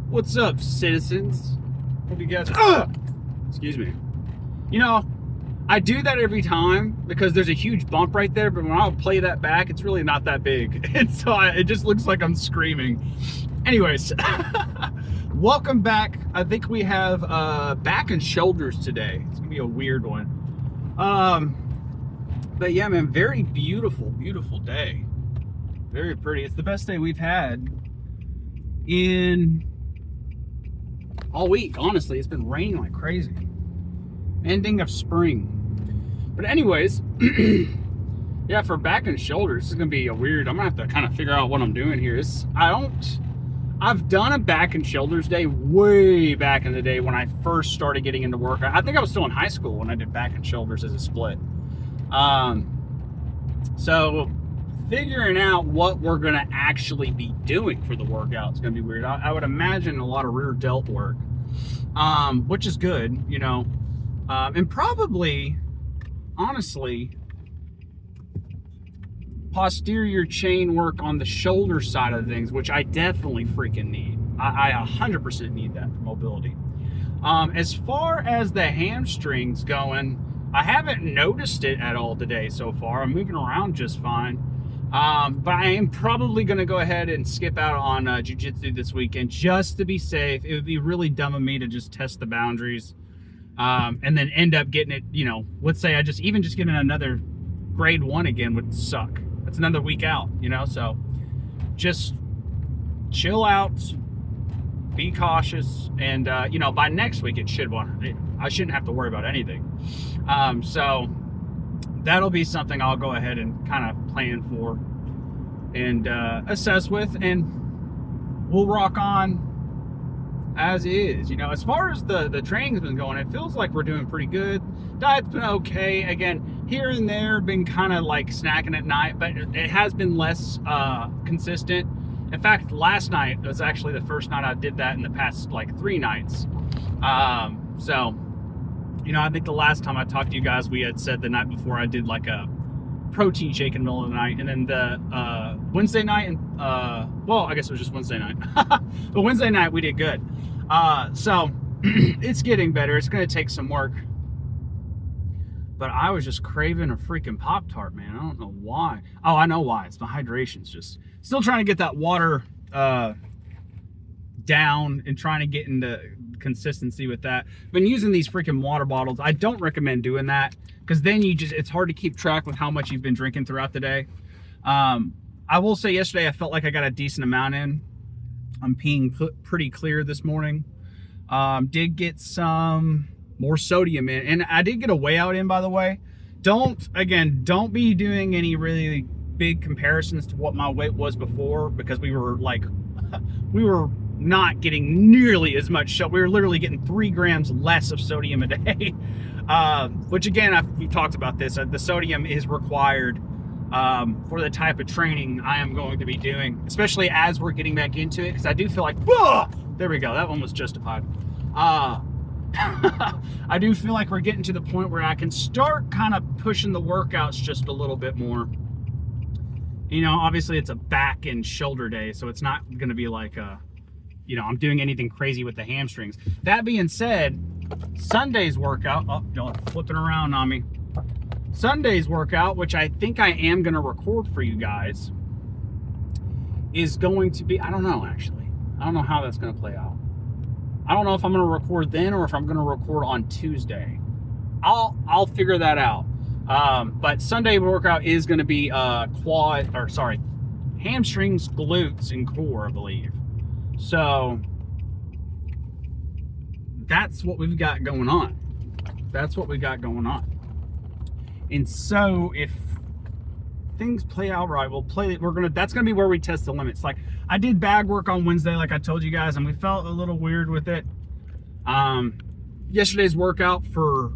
What's up, citizens? Hope you guys excuse me. You know, I do that every time because there's a huge bump right there, but when I'll play that back, it's really not that big. And so it just looks like I'm screaming. Anyways, welcome back. I think we have back and shoulders today. It's gonna be a weird one. But yeah, man, very beautiful, beautiful day. Very pretty. It's the best day we've had in all week. Honestly, it's been raining like crazy. Ending of spring. But anyways, yeah, for back and shoulders, this is gonna be a weird. I'm gonna have to kind of figure out what I'm doing here. I've done a back and shoulders day way back in the day when I first started getting into work. I think I was still in high school when I did back and shoulders as a split. So figuring out what we're gonna actually be doing for the workout is gonna be weird. I would imagine a lot of rear delt work, which is good, you know, and probably, honestly, posterior chain work on the shoulder side of things, which I definitely freaking need. I 100% need that for mobility. As far as the hamstrings going, I haven't noticed it at all today so far. I'm moving around just fine. But I am probably going to go ahead and skip out on jiu-jitsu this weekend just to be safe. It would be really dumb of me to just test the boundaries and then end up getting it, you know, let's say I just getting another grade 1 again would suck. That's another week out, you know, so just chill out, be cautious, and, you know, by next week I shouldn't have to worry about anything. So that'll be something I'll go ahead and kind of plan for and assess with, and we'll rock on as is. You know, as far as the training's been going, it feels like we're doing pretty good. Diet's been okay. Again, here and there, been kind of like snacking at night, but it has been less consistent. In fact, last night was actually the first night I did that in the past like 3 nights. So, you know, I think the last time I talked to you guys, we had said the night before I did like a protein shake in the middle of the night, and then the Wednesday night, and well, I guess it was just Wednesday night. But Wednesday night we did good. So it's getting better. It's going to take some work. But I was just craving a freaking Pop-Tart, man. I don't know why. Oh, I know why. It's my hydration's just still trying to get that water down and trying to get into consistency with that. I've been using these freaking water bottles. I don't recommend doing that because then it's hard to keep track with how much you've been drinking throughout the day. I will say yesterday I felt like I got a decent amount in. I'm peeing pretty clear this morning. Did get some more sodium in, and I did get a weigh out in, by the way. Don't be doing any really big comparisons to what my weight was before, because we were not getting nearly as much. So we were literally getting 3 grams less of sodium a day. Which again, we talked about this. The sodium is required for the type of training I am going to be doing, especially as we're getting back into it, because I do feel like, there we go, that one was justified. I do feel like we're getting to the point where I can start kind of pushing the workouts just a little bit more. You know, obviously it's a back and shoulder day, so it's not going to be like you know, I'm doing anything crazy with the hamstrings. That being said, Sunday's workout, oh, y'all are flipping around on me. Sunday's workout, which I think I am going to record for you guys, is going to be, I don't know, actually. I don't know how that's going to play out. I don't know if I'm going to record then or if I'm going to record on Tuesday. I'll figure that out. But Sunday workout is going to be hamstrings, glutes, and core, I believe. So that's what we've got going on. And so if things play out right, that's gonna be where we test the limits. Like, I did bag work on Wednesday, like I told you guys, and we felt a little weird with it. Yesterday's workout for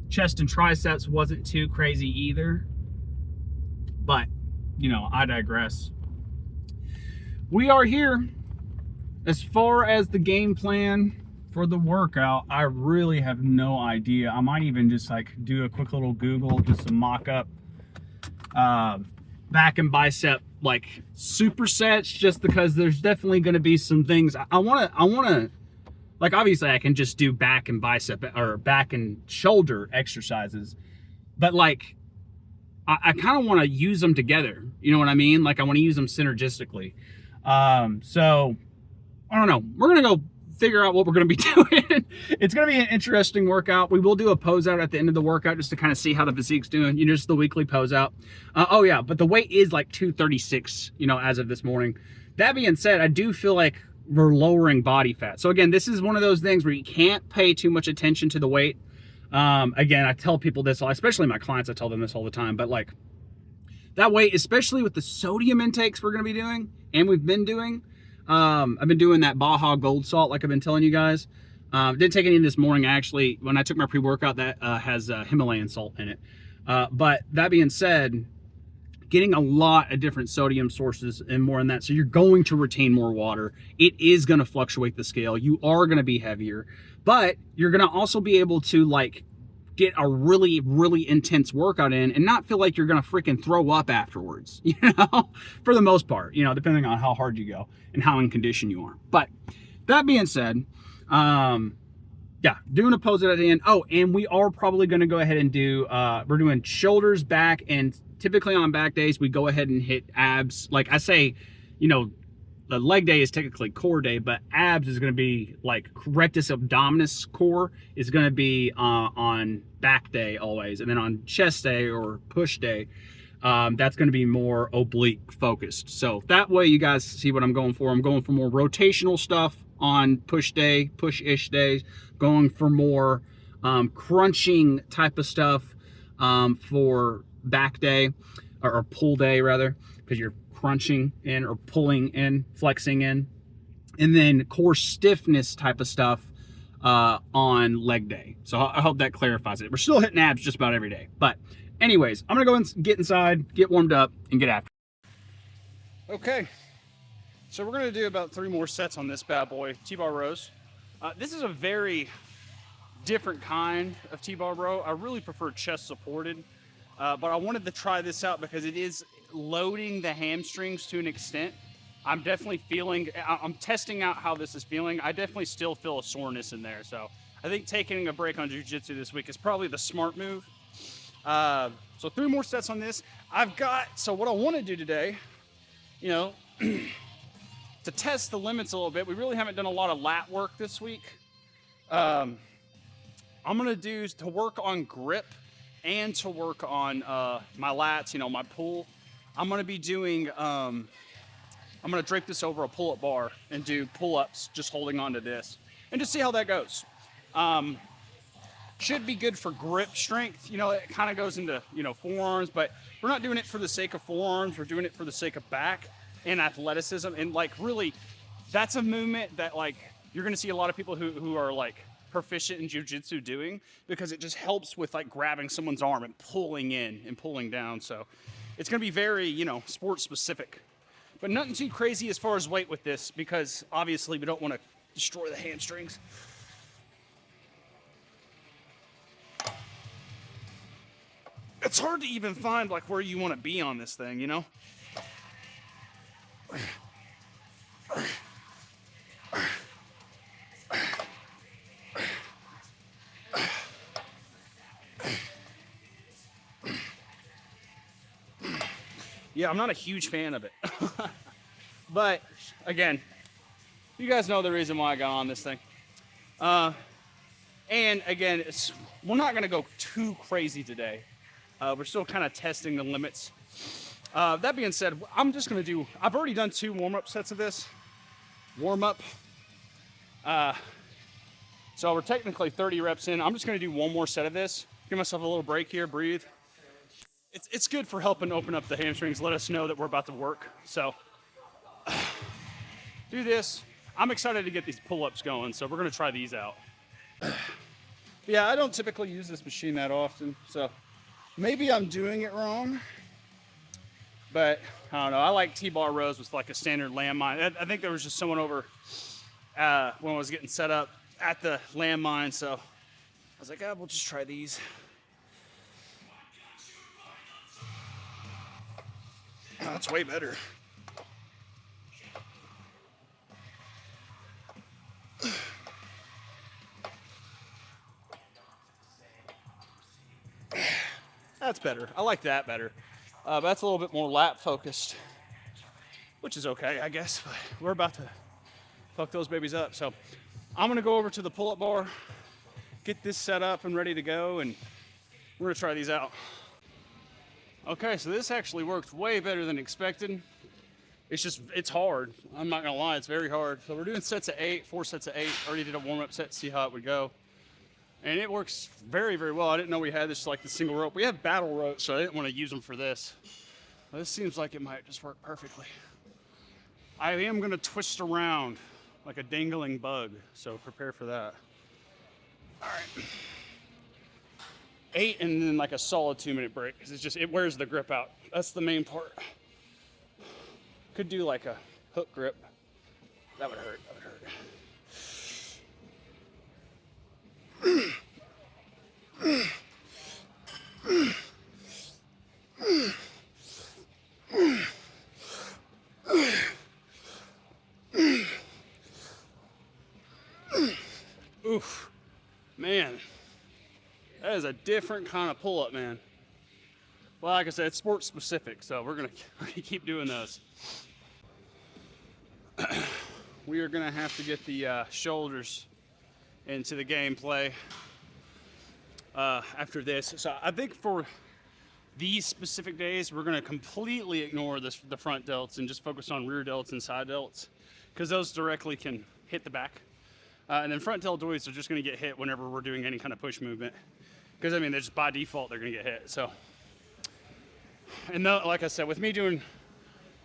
chest and triceps wasn't too crazy either, but you know, I digress. We are here. As far as the game plan for the workout, I really have no idea. I might even just like do a quick little Google, just a mock-up back and bicep like supersets, just because there's definitely going to be some things I want to like. Obviously I can just do back and bicep or back and shoulder exercises, but like I kind of want to use them together, you know what I mean? Like I want to use them synergistically. So I don't know, we're gonna go figure out what we're going to be doing. It's going to be an interesting workout. We will do a pose out at the end of the workout just to kind of see how the physique's doing, you know, just the weekly pose out. Oh yeah, but the weight is like 236, you know, as of this morning. That being said, I do feel like we're lowering body fat. So again, this is one of those things where you can't pay too much attention to the weight. Again, I tell people this, especially my clients, I tell them this all the time, but like that weight, especially with the sodium intakes we're going to be doing and we've been doing, I've been doing that Baja Gold Salt like I've been telling you guys. Didn't take any this morning, actually. When I took my pre-workout, that has Himalayan salt in it. But that being said, getting a lot of different sodium sources and more in that, so you're going to retain more water. It is going to fluctuate the scale. You are going to be heavier, but you're going to also be able to like get a really, really intense workout in and not feel like you're going to freaking throw up afterwards, you know, for the most part, you know, depending on how hard you go and how in condition you are. But that being said, yeah, doing a pose at the end. Oh, and we are probably going to go ahead and do, we're doing shoulders, back, and typically on back days, we go ahead and hit abs. Like I say, you know, the leg day is technically core day, but abs is going to be like rectus abdominis core is going to be on back day always. And then on chest day or push day, that's going to be more oblique focused. So that way you guys see what I'm going for. I'm going for more rotational stuff on push day, push-ish days, going for more crunching type of stuff for back day or pull day rather, because you're crunching in or pulling in, flexing in, and then core stiffness type of stuff on leg day. So I hope that clarifies it. We're still hitting abs just about every day. But anyways, I'm gonna go and get inside, get warmed up, and get after it. Okay, so we're gonna do about 3 more sets on this bad boy, T-bar rows. This is a very different kind of T-bar row. I really prefer chest supported, but I wanted to try this out because it is loading the hamstrings to an extent. I'm definitely feeling, I'm testing out how this is feeling. I definitely still feel a soreness in there. So I think taking a break on jiu-jitsu this week is probably the smart move. So 3 more sets on this. So what I want to do today, you know, to test the limits a little bit, we really haven't done a lot of lat work this week. I'm going to do to work on grip and to work on my lats, you know, my pull. I'm going to be doing, I'm going to drape this over a pull-up bar and do pull-ups just holding on to this and just see how that goes. Should be good for grip strength. You know, it kind of goes into, you know, forearms, but we're not doing it for the sake of forearms. We're doing it for the sake of back and athleticism. And like, really, that's a movement that like, you're going to see a lot of people who are like proficient in jiu-jitsu doing, because it just helps with like grabbing someone's arm and pulling in and pulling down. So it's going to be very, you know, sport specific, but nothing too crazy as far as weight with this, because obviously we don't want to destroy the hamstrings. It's hard to even find like where you want to be on this thing, you know? Yeah, I'm not a huge fan of it. But again, you guys know the reason why I got on this thing. And again, we're not going to go too crazy today. We're still kind of testing the limits. That being said, I'm just going to do, I've already done 2 warm-up sets of this. Warm-up. So we're technically 30 reps in. I'm just going to do 1 more set of this. Give myself a little break here, breathe. It's good for helping open up the hamstrings, let us know that we're about to work. So do this. I'm excited to get these pull-ups going, so we're going to try these out. Yeah, I don't typically use this machine that often, so maybe I'm doing it wrong, but I don't know. I like T-bar rows with like a standard landmine. I think there was just someone over when I was getting set up at the landmine, so I was like, we'll just try these. That's way better. That's better. I like that better. That's a little bit more lat focused, which is okay, I guess. But we're about to fuck those babies up. So I'm gonna go over to the pull-up bar, get this set up and ready to go, and we're gonna try these out. Okay, so this actually worked way better than expected. It's hard. I'm not gonna lie, it's very hard. So we're doing sets of 8, 4 sets of 8. Already did a warm-up set to see how it would go. And it works very, very well. I didn't know we had this like the single rope. We have battle ropes, so I didn't want to use them for this. But this seems like it might just work perfectly. I am gonna twist around like a dangling bug, so prepare for that. All right. 8 and then like a solid 2-minute break, because it wears the grip out. That's the main part. Could do like a hook grip. That would hurt, that would hurt. Oof, man, that is a different kind of pull-up, man. Well, like I said, it's sport specific, so we're gonna keep doing those. We are gonna have to get the shoulders into the gameplay after this. So I think for these specific days, we're gonna completely ignore the front delts and just focus on rear delts and side delts, because those directly can hit the back. And then front deltoids are just gonna get hit whenever we're doing any kind of push movement. Because I mean, they're just by default, they're gonna get hit, so. And like I said, with me doing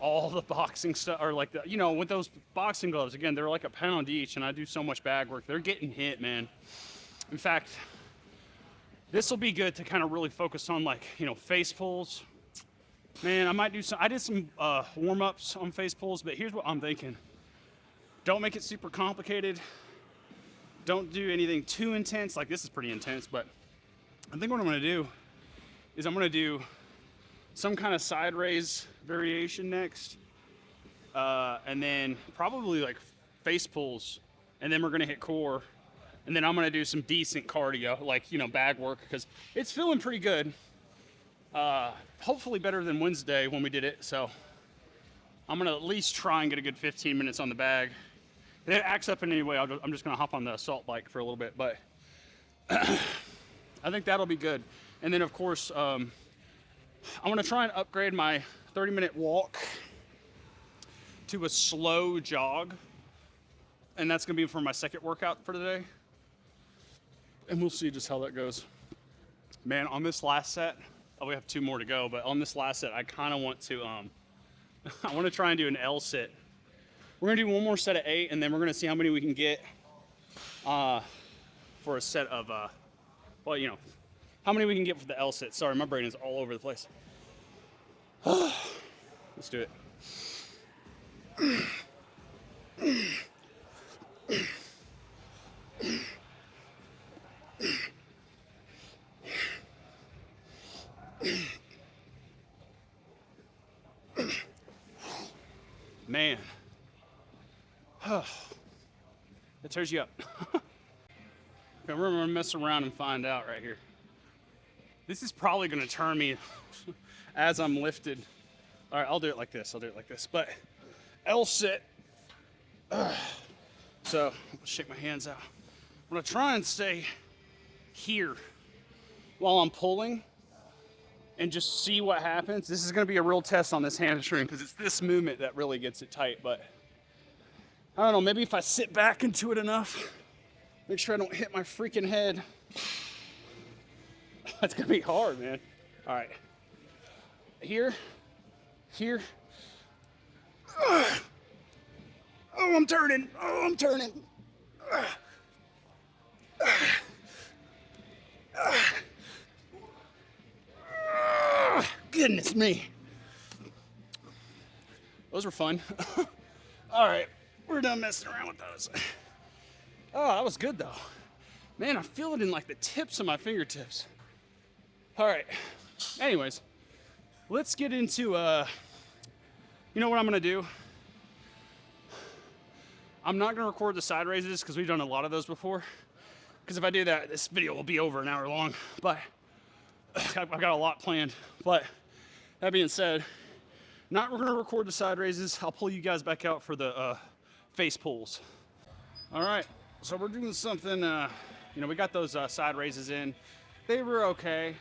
all the boxing stuff, or like with those boxing gloves, again, they're like a pound each, and I do so much bag work, they're getting hit, man. In fact, this will be good to kind of really focus on like, face pulls. Man, I did some warm-ups on face pulls, but here's what I'm thinking. Don't make it super complicated. Don't do anything too intense. Like this is pretty intense, but I think what I'm gonna do is I'm gonna do some kind of side raise variation next. And then probably like face pulls, and then we're gonna hit core. And then I'm gonna do some decent cardio, like, bag work, because it's feeling pretty good. Hopefully better than Wednesday when we did it. So I'm gonna at least try and get a good 15 minutes on the bag. If it acts up in any way, I'm just gonna hop on the assault bike for a little bit, but I think that'll be good. And then of course, I'm gonna try and upgrade my 30-minute walk to a slow jog. And that's gonna be for my second workout for today. And we'll see just how that goes. Man, on this last set, we have 2 more to go, but on this last set, I kinda want to, I wanna try and do an L sit. We're gonna do 1 more set of 8, and then we're gonna see how many we can get for a set of, how many we can get for the L sit. Sorry, my brain is all over the place. Let's do it. Man. It tears you up. Okay, we're gonna mess around and find out right here. This is probably gonna turn me as I'm lifted. All right, I'll do it like this. But L sit. So I'll shake my hands out. I'm gonna try and stay here while I'm pulling and just see what happens. This is gonna be a real test on this hamstring, because it's this movement that really gets it tight. But I don't know, maybe if I sit back into it enough, make sure I don't hit my freaking head. That's gonna be hard, man. All right, here. Oh, I'm turning. Goodness me. Those were fun. All right, we're done messing around with those. Oh, that was good though. Man, I feel it in like the tips of my fingertips. All right, anyways, let's get into You know what I'm gonna do? I'm not gonna record the side raises because we've done a lot of those before. Because if I do that, this video will be over an hour long. But I've got a lot planned. But that being said, not gonna record the side raises. I'll pull you guys back out for the face pulls. All right, so we're doing something, you know, we got those side raises in. They were okay.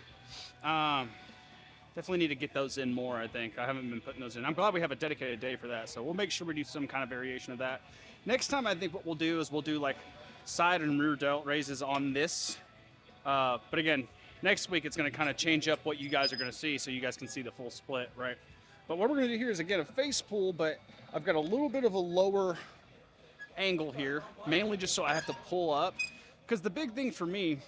Definitely need to get those in more, I think. I haven't been putting those in. I'm glad we have a dedicated day for that, so we'll make sure we do some kind of variation of that. Next time, I think what we'll do is we'll do like side and rear delt raises on this. But again, next week it's gonna kind of change up what you guys are gonna see so you guys can see the full split, right? But what we're gonna do here is, again, a face pull, but I've got a little bit of a lower angle here, mainly just so I have to pull up. Because the big thing for me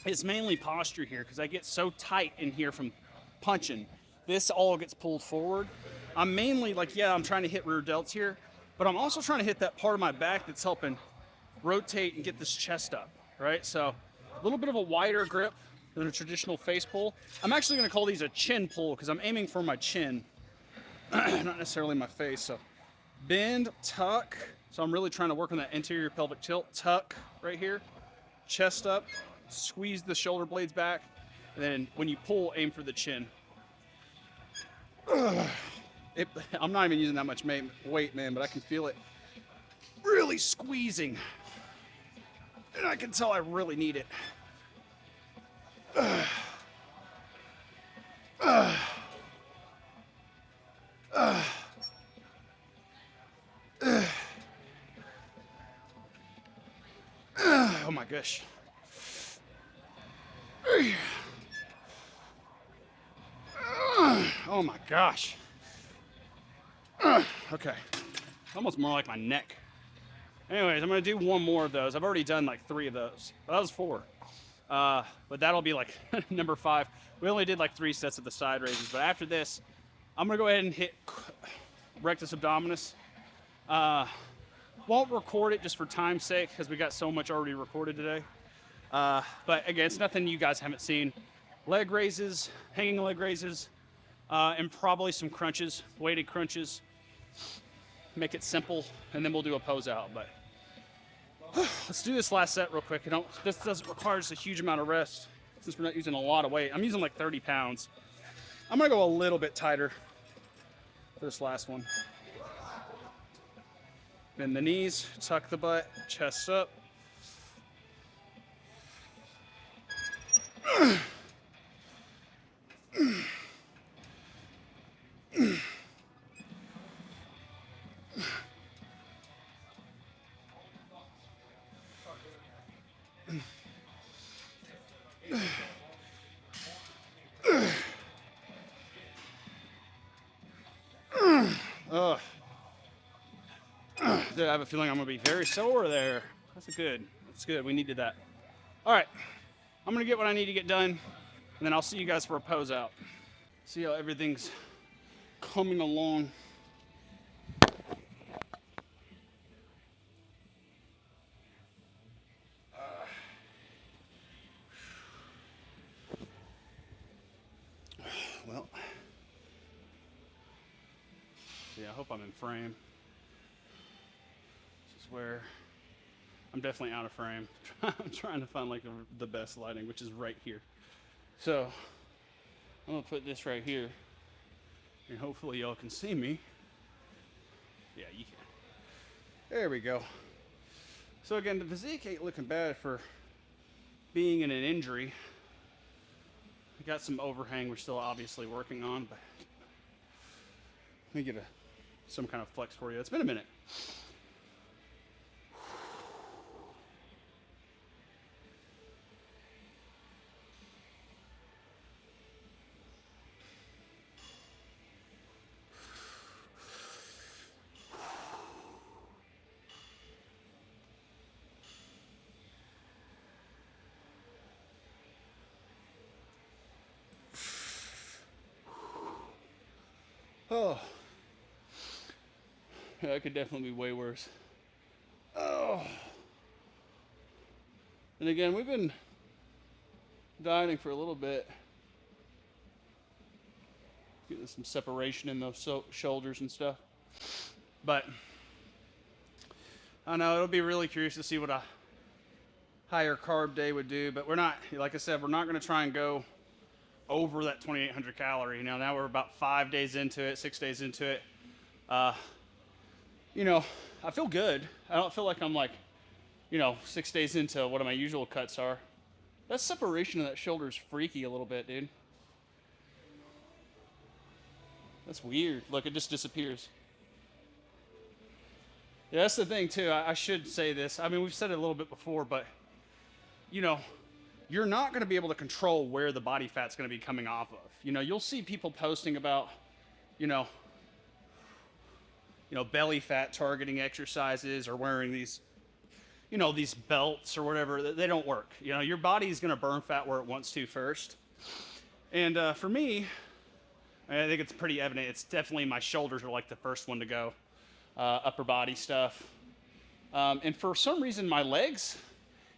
is mainly posture here, because I get so tight in here from punching. This all gets pulled forward. I'm mainly like, yeah, I'm trying to hit rear delts here, but I'm also trying to hit that part of my back that's helping rotate and get this chest up, right? So a little bit of a wider grip than a traditional face pull. I'm actually gonna call these a chin pull because I'm aiming for my chin, not necessarily my face. So bend, tuck. So I'm really trying to work on that anterior pelvic tilt, tuck right here, chest up, squeeze the shoulder blades back, and then when you pull, aim for the chin. I'm not even using that much weight, man, but I can feel it really squeezing. And I can tell I really need it. Oh my gosh. Oh my gosh. Okay. Almost more like my neck. Anyways, I'm gonna do one more of those. I've already done like 3 of those. Well, that was 4. But that'll be like number 5. We only did like 3 sets of the side raises, but after this, I'm gonna go ahead and hit rectus abdominis. Won't record it just for time's sake because we got so much already recorded today. But again, it's nothing you guys haven't seen. Leg raises, hanging leg raises, and probably some crunches, weighted crunches. Make it simple, and then we'll do a pose out. But let's do this last set real quick. This doesn't require just a huge amount of rest since we're not using a lot of weight. I'm using like 30 pounds. I'm gonna go a little bit tighter for this last one. Bend the knees, tuck the butt, chest up. Dude, I have a feeling I'm gonna be very sore there. That's good. That's good. We needed that. All right, I'm gonna get what I need to get done, and then I'll see you guys for a pose out. See how everything's coming along. Well, yeah, I hope I'm in frame. This is where I'm definitely out of frame. I'm trying to find like the best lighting, which is right here. So I'm gonna put this right here, and hopefully y'all can see me. Yeah, you can. There we go. So again, the physique ain't looking bad for being in an injury. We got some overhang we're still obviously working on, but let me get some kind of flex for you. It's been a minute. Oh, yeah, that could definitely be way worse. Oh, and again, we've been dieting for a little bit. Getting some separation in those shoulders and stuff. But I don't know, it'll be really curious to see what a higher carb day would do. But we're not, like I said, we're not going to try and go over that 2,800 calorie. You know, now we're about 5 days into it, 6 days into it. You know, I feel good. I don't feel like I'm like, you know, 6 days into what my usual cuts are. That separation of that shoulder is freaky a little bit, dude. That's weird. Look, it just disappears. Yeah, that's the thing too. I should say this. I mean, we've said it a little bit before, but you know, you're not going to be able to control where the body fat's going to be coming off of. You know, you'll see people posting about, you know, belly fat targeting exercises or wearing these, you know, these belts or whatever. They don't work. You know, your body's going to burn fat where it wants to first. And for me, I think it's pretty evident. It's definitely my shoulders are like the first one to go. Upper body stuff. And for some reason, my legs,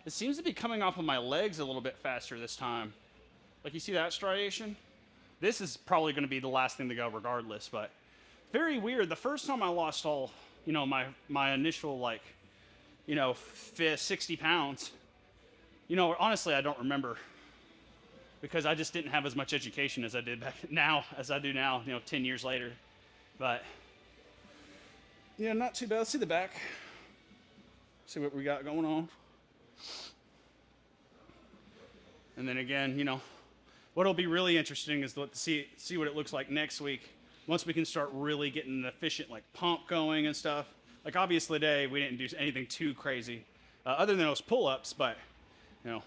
it seems to be coming off of my legs a little bit faster this time. Like, you see that striation? This is probably going to be the last thing to go regardless, but very weird. The first time I lost all, you know, my initial, like, you know, 60 pounds, you know, honestly, I don't remember because I just didn't have as much education as I did back now, as I do now, you know, 10 years later. But yeah, not too bad. Let's see the back. See what we got going on. And then again, you know, what'll be really interesting is to see what it looks like next week. Once we can start really getting an efficient like pump going and stuff. Like obviously today we didn't do anything too crazy, other than those pull-ups, but you know.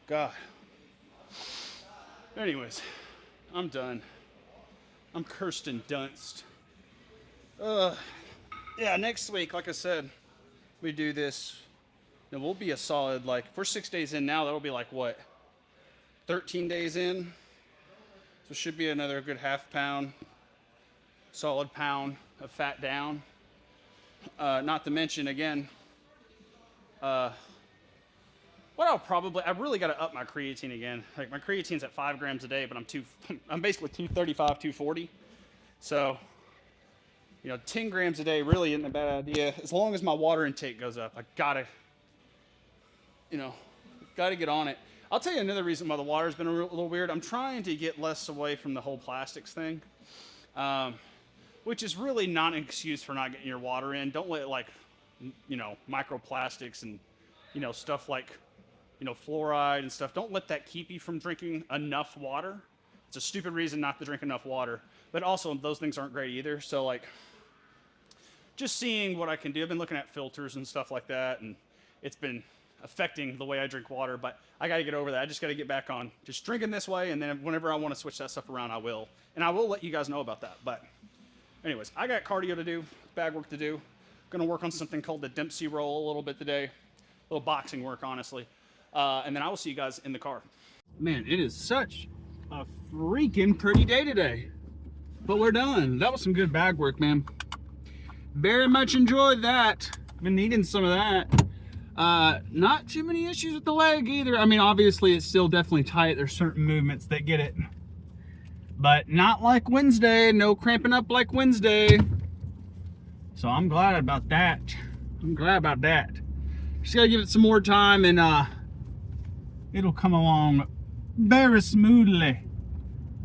God. Anyways, I'm done. I'm Kirsten Dunst. Yeah, next week, like I said, we do this. And we'll be a solid, like, if we're 6 days in now, that'll be like, what, 13 days in? So it should be another good half pound, solid pound of fat down. Not to mention, again, I've really got to up my creatine again. Like my creatine's at 5 grams a day, but I'm basically 235, 240. So, you know, 10 grams a day really isn't a bad idea. As long as my water intake goes up, I gotta get on it. I'll tell you another reason why the water's been a little weird. I'm trying to get less away from the whole plastics thing, which is really not an excuse for not getting your water in. Don't let like, you know, microplastics and, you know, stuff like, you know, fluoride and stuff. Don't let that keep you from drinking enough water. It's a stupid reason not to drink enough water. But also, those things aren't great either. So, like, just seeing what I can do. I've been looking at filters and stuff like that, and it's been affecting the way I drink water. But I got to get over that. I just got to get back on just drinking this way, and then whenever I want to switch that stuff around, I will. And I will let you guys know about that. But anyways, I got cardio to do, bag work to do. Going to work on something called the Dempsey roll a little bit today. A little boxing work, honestly. And then I will see you guys in the car. Man, it is such a freaking pretty day today. But we're done. That was some good bag work, man. Very much enjoyed that. Been needing some of that. Not too many issues with the leg either. I mean, obviously it's still definitely tight. There's certain movements that get it. But not like Wednesday. No cramping up like Wednesday. So I'm glad about that. Just gotta give it some more time and it'll come along very smoothly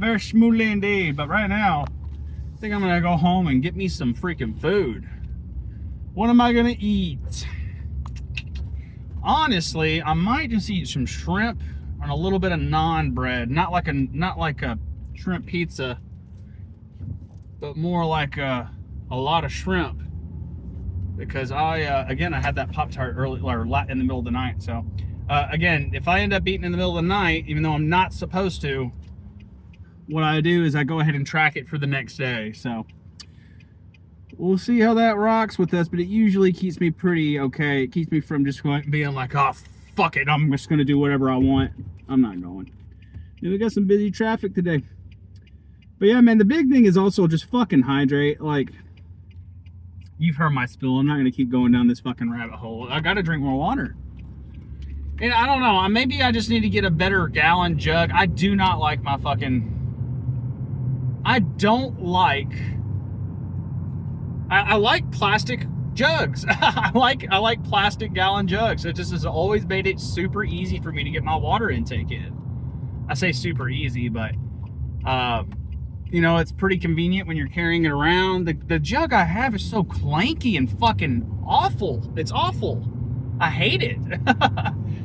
indeed. But right now I think I'm gonna go home and get me some freaking food. What am I gonna eat? Honestly, I might just eat some shrimp and a little bit of naan bread. Not like a shrimp pizza, but more like a lot of shrimp. Because I had that Pop-Tart early or in the middle of the night. So again, if I end up eating in the middle of the night, even though I'm not supposed to, what I do is I go ahead and track it for the next day. So we'll see how that rocks with us, but it usually keeps me pretty okay. It keeps me from just being like, oh fuck it, I'm just gonna do whatever I want. I'm not going. And we got some busy traffic today. But yeah, man, the big thing is also just fucking hydrate. Like, you've heard my spill. I'm not gonna keep going down this fucking rabbit hole. I gotta drink more water. And I don't know, maybe I just need to get a better gallon jug. I do not like my fucking... I don't like... I like plastic jugs. I like plastic gallon jugs. It just has always made it super easy for me to get my water intake in. I say super easy, but you know, it's pretty convenient when you're carrying it around. The jug I have is so clanky and fucking awful. It's awful. I hate it.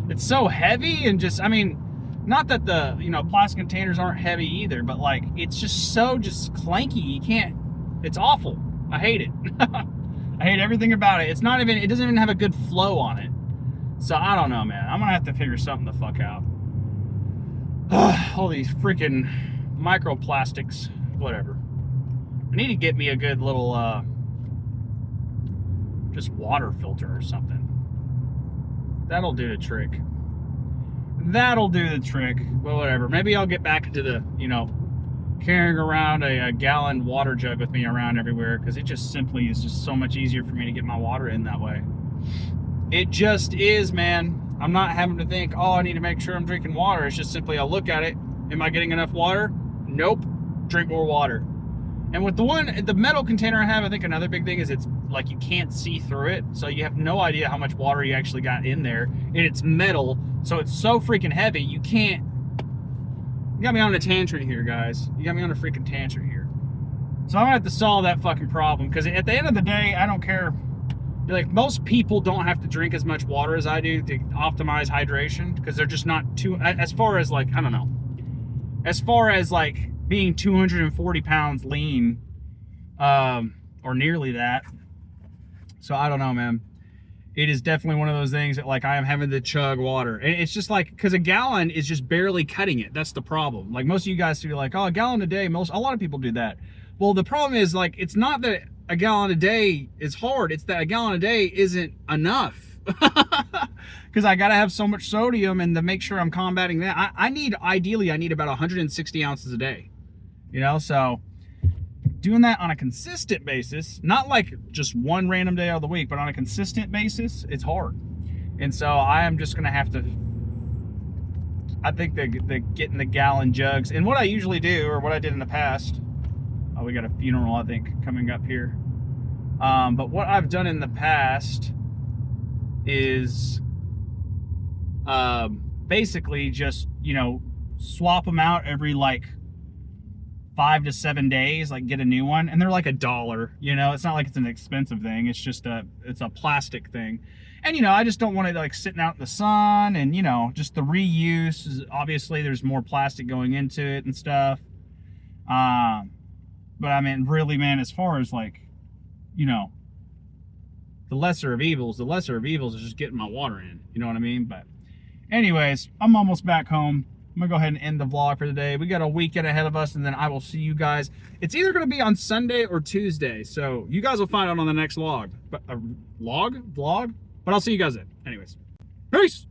It's so heavy and just, I mean, not that the, you know, plastic containers aren't heavy either, but like, it's just so just clanky. You can't, it's awful. I hate it. I hate everything about it. It's not even, it doesn't even have a good flow on it. So I don't know, man. I'm gonna have to figure something the fuck out. All these freaking microplastics, whatever. I need to get me a good little, just water filter or something. That'll do the trick. That'll do the trick. Well, whatever. Maybe I'll get back into the, you know, carrying around a gallon water jug with me around everywhere, because it just simply is just so much easier for me to get my water in that way. It just is, man. I'm not having to think, oh, I need to make sure I'm drinking water. It's just simply, I'll look at it. Am I getting enough water? Nope. Drink more water. And with the metal container I have, I think another big thing is it's like you can't see through it. So you have no idea how much water you actually got in there. And it's metal, so it's so freaking heavy, you can't. You got me on a tangent here, guys. You got me on a freaking tangent here. So I'm gonna have to solve that fucking problem, because at the end of the day, I don't care. Like, most people don't have to drink as much water as I do to optimize hydration, because they're just not too, as far as like, I don't know, as far as like being 240 pounds lean, or nearly that. So I don't know, man. It is definitely one of those things that, like, I am having to chug water. And it's just like, because a gallon is just barely cutting it. That's the problem. Like, most of you guys feel like, oh, a gallon a day. A lot of people do that. Well, the problem is, like, it's not that a gallon a day is hard. It's that a gallon a day isn't enough. Because I got to have so much sodium, and to make sure I'm combating that, ideally, I need about 160 ounces a day. You know, so doing that on a consistent basis, not like just one random day of the week, but on a consistent basis, it's hard. And so I am just going to have to, I think they're getting the gallon jugs. And what I usually do, or what I did in the past, oh, we got a funeral, I think, coming up here. But what I've done in the past is basically just, you know, swap them out every like 5 to 7 days, like get a new one, and they're like $1, you know. It's not like it's an expensive thing. It's just it's a plastic thing. And, you know, I just don't want it like sitting out in the sun, and, you know, just the reuse is, obviously there's more plastic going into it and stuff. But I mean, really, man, as far as like, you know, the lesser of evils is just getting my water in, you know what I mean? But anyways, I'm almost back home. I'm gonna go ahead and end the vlog for today. We got a weekend ahead of us, and then I will see you guys. It's either gonna be on Sunday or Tuesday, so you guys will find out on the next vlog. But vlog? But I'll see you guys then. Anyways, peace.